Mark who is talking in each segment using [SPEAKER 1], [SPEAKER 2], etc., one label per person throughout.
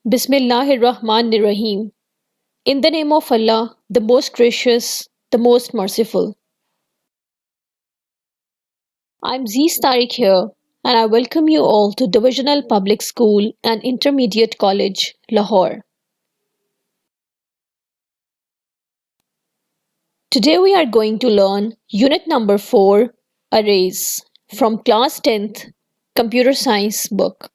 [SPEAKER 1] Bismillahirrahmanirrahim. In the name of Allah, the most gracious, the most merciful. I'm Zees Tariq here, and I welcome you all to Divisional Public School and Intermediate College, Lahore. Today we are going to learn Unit number 4, Arrays, from Class 10th Computer Science book.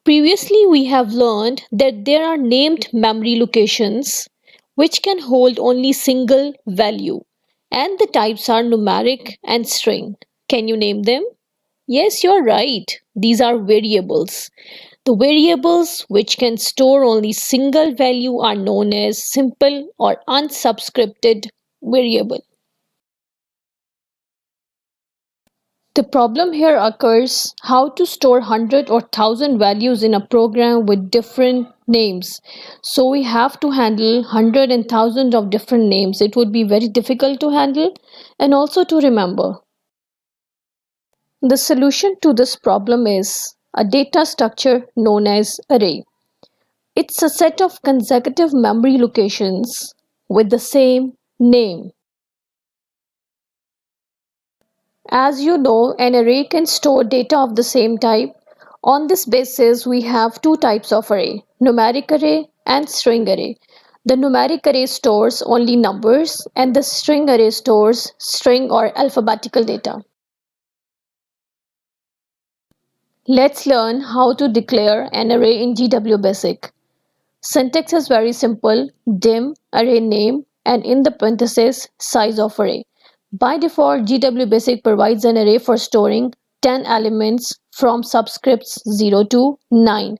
[SPEAKER 1] Previously, we have learned that there are named memory locations which can hold only single value, and the types are numeric and string. Can you name them? Yes, you're right. These are variables. The variables which can store only single value are known as simple or unsubscripted variable. The problem here occurs how to store 100 or 1000 values in a program with different names. So we have to handle 100 and 1000 of different names. It would be very difficult to handle and also to remember. The solution to this problem is a data structure known as array. It's a set of consecutive memory locations with the same name. As you know, an array can store data of the same type. On this basis, we have two types of array, numeric array and string array. The numeric array stores only numbers and the string array stores string or alphabetical data. Let's learn how to declare an array in GW Basic. Syntax is very simple, dim, array name, and in the parentheses, size of array. By default, GW Basic provides an array for storing 10 elements from subscripts 0 to 9.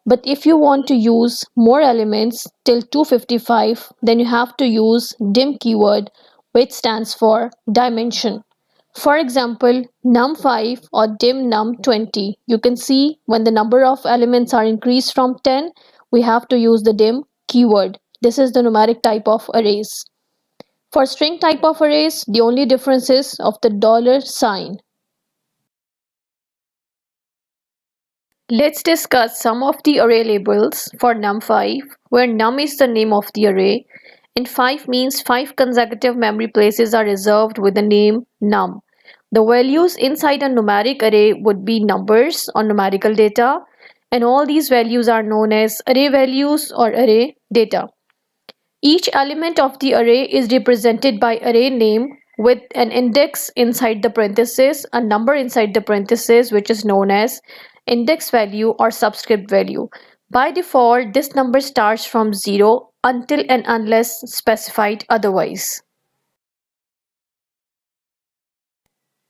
[SPEAKER 1] But if you want to use more elements till 255, then you have to use dim keyword, which stands for dimension. For example, num5 or dim num20. You can see when the number of elements are increased from 10, we have to use the dim keyword. This is the numeric type of arrays. For string type of arrays, the only difference is of the dollar sign. Let's discuss some of the array labels for num5, where num is the name of the array, and 5 means 5 consecutive memory places are reserved with the name num. The values inside a numeric array would be numbers or numerical data, and all these values are known as array values or array data. Each element of the array is represented by array name with an index inside the parenthesis, a number inside the parenthesis, which is known as index value or subscript value. By default, this number starts from 0 until and unless specified otherwise.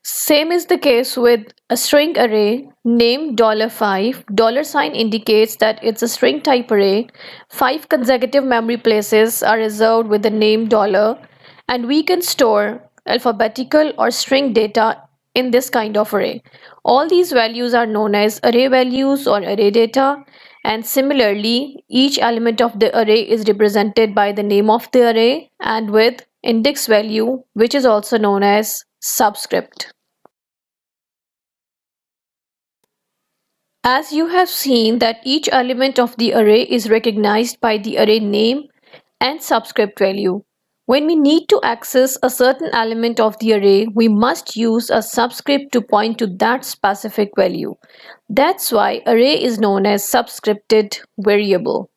[SPEAKER 1] Same is the case with a string array named $5. $sign indicates that it's a string type array. 5 consecutive memory places are reserved with the name $, and we can store alphabetical or string data in this kind of array. All these values are known as array values or array data, and similarly, each element of the array is represented by the name of the array and with index value, which is also known as subscript. As you have seen that each element of the array is recognized by the array name and subscript value. When we need to access a certain element of the array, we must use a subscript to point to that specific value. That's why array is known as subscripted variable.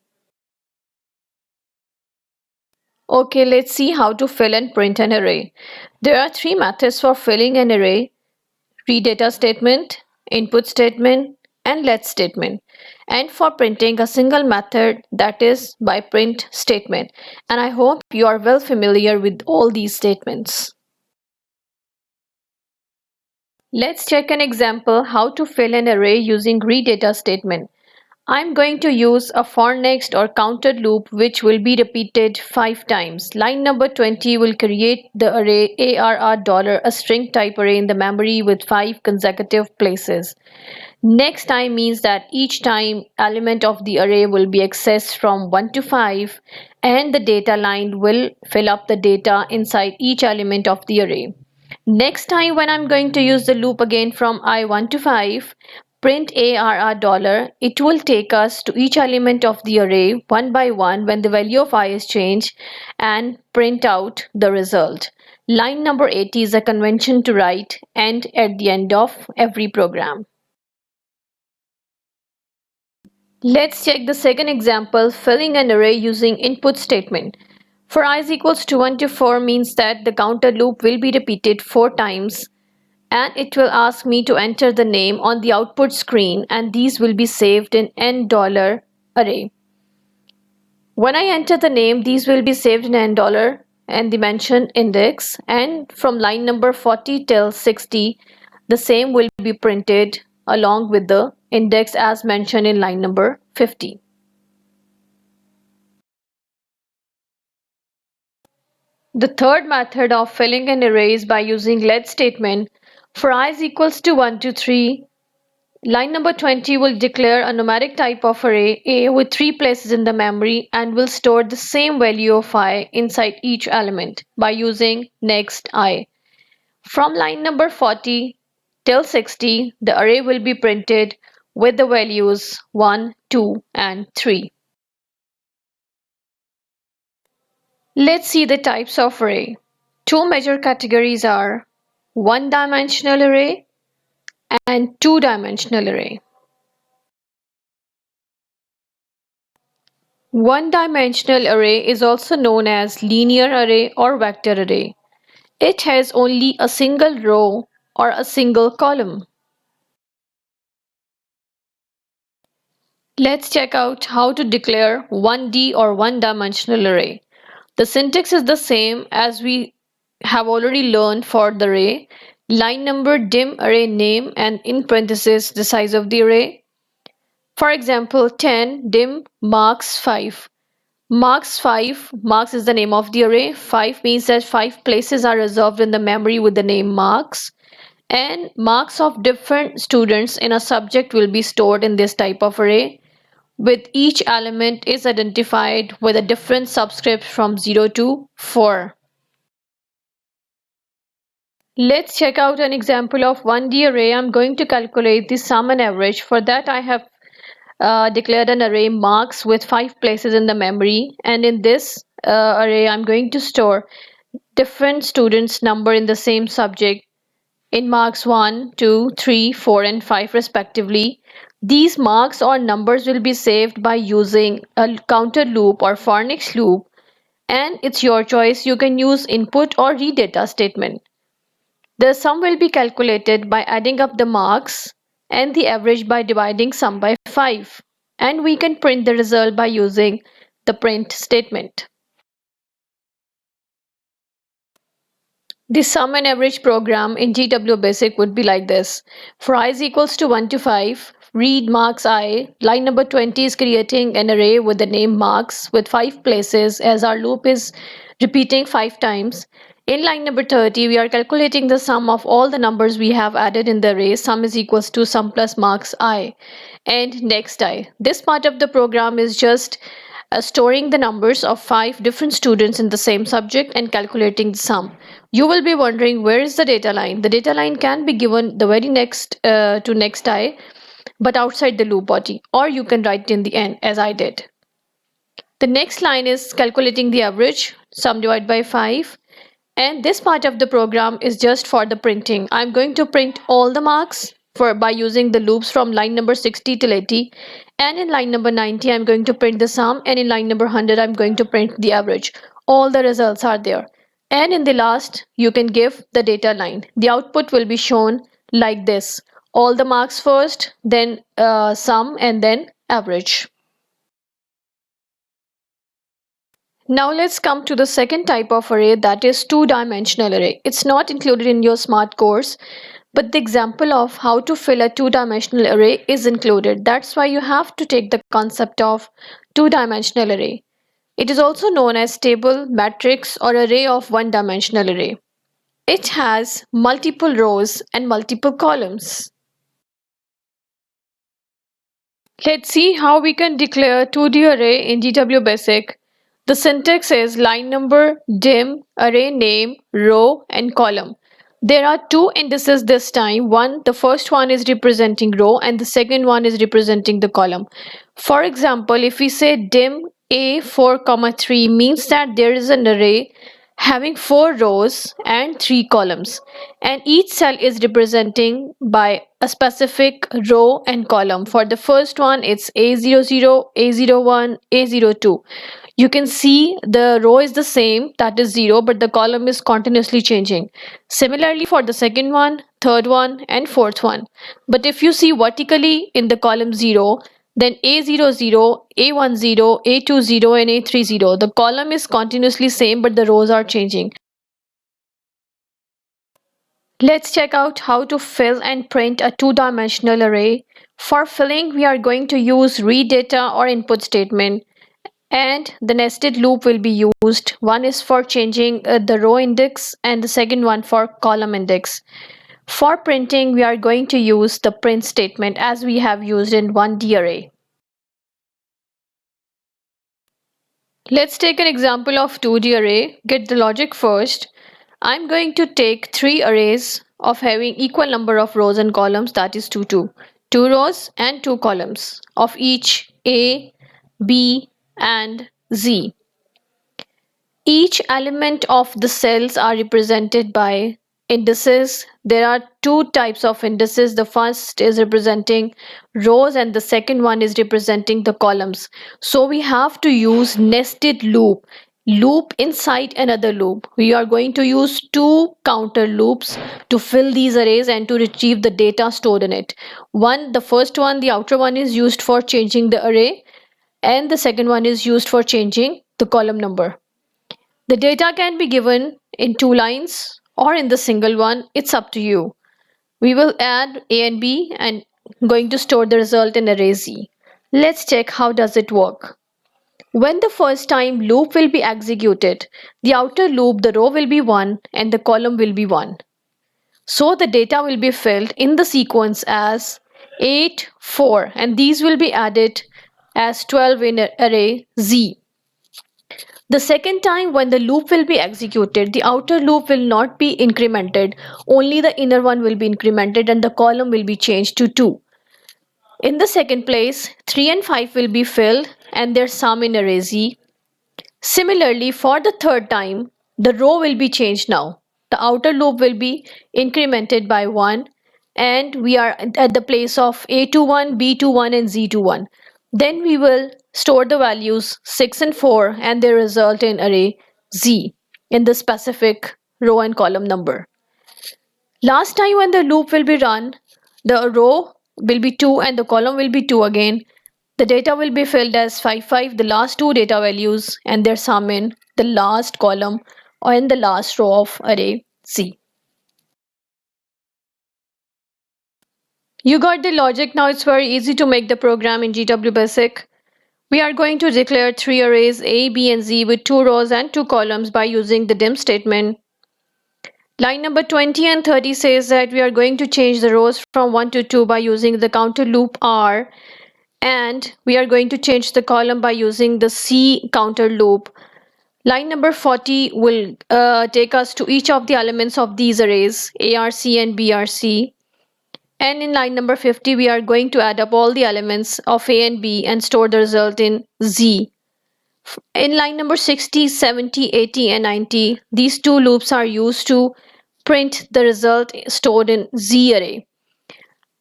[SPEAKER 1] Okay, let's see how to fill and print an array. There are three methods for filling an array: read data statement, input statement, and let statement, and for printing a single method, that is by print statement. And I hope you are well familiar with all these statements. Let's check an example how to fill an array using read data statement. I'm going to use a for next or counted loop which will be repeated 5 times. Line number 20 will create the array ARR$, a string type array in the memory with 5 consecutive places. Next time means that each time element of the array will be accessed from 1 to 5, and the data line will fill up the data inside each element of the array. Next time when I'm going to use the loop again from I1 to 5, print ARR dollar, it will take us to each element of the array one by one when the value of I is changed and print out the result. Line number 80 is a convention to write and at the end of every program. Let's check the second example, filling an array using input statement. For I is equals to 1 to 4 means that the counter loop will be repeated 4 times and it will ask me to enter the name on the output screen and these will be saved in $n array. When I enter the name, these will be saved in $n and the mentioned index, and from line number 40 till 60 the same will be printed along with the index as mentioned in line number 50. The third method of filling an array is by using let statement. For I is equals to 1 to 3, line number 20 will declare a numeric type of array A with 3 places in the memory and will store the same value of I inside each element by using next I. From line number 40 till 60, the array will be printed with the values 1, 2, and 3. Let's see the types of array. Two major categories are one-dimensional array and two-dimensional array. One-dimensional array is also known as linear array or vector array. It has only a single row or a single column. Let's check out how to declare 1D or one-dimensional array. The syntax is the same as we have already learned for the array. Line number, dim array name, and in parentheses the size of the array. For example, 10 dim marks 5. Marks 5, marks is the name of the array. 5 means that 5 places are reserved in the memory with the name marks. And marks of different students in a subject will be stored in this type of array, with each element is identified with a different subscript from 0 to 4. Let's check out an example of 1D array. I'm going to calculate the sum and average. For that I have declared an array marks with 5 places in the memory, and in this array I'm going to store different students number in the same subject in marks 1, 2, 3, 4 and 5 respectively. These marks or numbers will be saved by using a counter loop or for next loop, and it's your choice. You can use input or read data statement. The sum will be calculated by adding up the marks and the average by dividing sum by 5, and we can print the result by using the print statement. The sum and average program in GW Basic would be like this. For I is equals to 1 to 5, read marks I. Line number 20 is creating an array with the name marks with 5 places as our loop is repeating 5 times. In line number 30, we are calculating the sum of all the numbers we have added in the array. Sum is equals to sum plus marks I and next I. This part of the program is just storing the numbers of 5 different students in the same subject and calculating the sum. You will be wondering, where is the data line? The data line can be given the very next to next I, but outside the loop body, or you can write it in the end as I did. The next line is calculating the average, sum divided by 5. And this part of the program is just for the printing. I'm going to print all the marks by using the loops from line number 60 till 80, and in line number 90 I'm going to print the sum, and in line number 100 I'm going to print the average. All the results are there, and in the last you can give the data line. The output will be shown like this: all the marks first, then sum, and then average. Now let's come to the second type of array, that is two-dimensional array. It's not included in your SMART course, but the example of how to fill a two-dimensional array is included. That's why you have to take the concept of two-dimensional array. It is also known as table, matrix, or array of one-dimensional array. It has multiple rows and multiple columns. Let's see how we can declare 2D array in GW Basic. The syntax is line number, dim, array name, row, and column. There are two indices this time. The first one is representing row and the second one is representing the column. For example, if we say dim A4, 3 means that there is an array having 4 rows and 3 columns, and each cell is representing by a specific row and column. For the first one, it's A00, A01, A02. You can see the row is the same, that is 0, but the column is continuously changing. Similarly for the second one, third one and fourth one. But if you see vertically in the column 0, then A00, A10, A20 and A30, the column is continuously same but the rows are changing. Let's check out how to fill and print a two-dimensional array. For filling, we are going to use read data or input statement, and the nested loop will be used. One is for changing the row index and the second one for column index. For printing, we are going to use the print statement as we have used in 1D array. Let's take an example of 2D array. Get the logic first. I'm going to take three arrays of having equal number of rows and columns, that is 2, 2. 2 rows and 2 columns of each A, B and Z. Each element of the cells are represented by indices. There are two types of indices. The first is representing rows and the second one is representing the columns. So we have to use nested loop inside another loop. We are going to use two counter loops to fill these arrays and to retrieve the data stored in it. The first one, the outer one, is used for changing the array, and the second one is used for changing the column number. The data can be given in 2 lines or in the single one. It's up to you. We will add A and B and going to store the result in array Z. Let's check how does it work. When the first time loop will be executed, the outer loop, the row will be 1 and the column will be 1. So the data will be filled in the sequence as 8, 4, and these will be added as 12 in array Z. The second time when the loop will be executed, the outer loop will not be incremented, only the inner one will be incremented and the column will be changed to 2. In the second place, 3 and 5 will be filled and their sum in array Z. Similarly, for the third time, the row will be changed now. The outer loop will be incremented by 1 and we are at the place of A21, B21 and Z21. Then we will store the values 6 and 4 and they result in array Z in the specific row and column number. Last time when the loop will be run, the row will be 2 and the column will be 2 again. The data will be filled as 5, 5, the last two data values and their sum in the last column or in the last row of array Z. You got the logic. Now it's very easy to make the program in GW Basic. We are going to declare three arrays A, B and Z with 2 rows and 2 columns by using the dim statement. Line number 20 and 30 says that we are going to change the rows from 1 to 2 by using the counter loop R, and we are going to change the column by using the C counter loop. Line number 40 will take us to each of the elements of these arrays, ARC and BRC. And in line number 50, we are going to add up all the elements of A and B and store the result in Z. In line number 60, 70, 80 and 90, these two loops are used to print the result stored in Z array.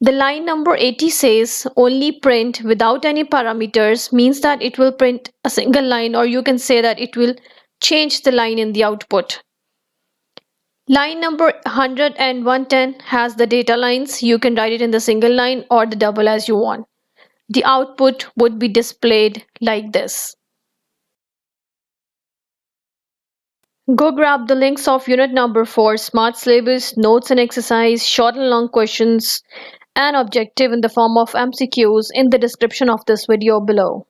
[SPEAKER 1] The line number 80 says only print without any parameters, means that it will print a single line, or you can say that it will change the line in the output. Line number 100 and 110 has the data lines. You can write it in the single line or the double as you want. The output would be displayed like this. Go grab the links of unit number 4, Smart Syllabus, notes and exercise, short and long questions, and objective in the form of MCQs in the description of this video below.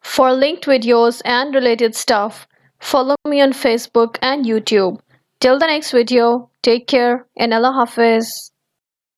[SPEAKER 1] For linked videos and related stuff, follow me on Facebook and YouTube. Till the next video, take care and Allah Hafiz.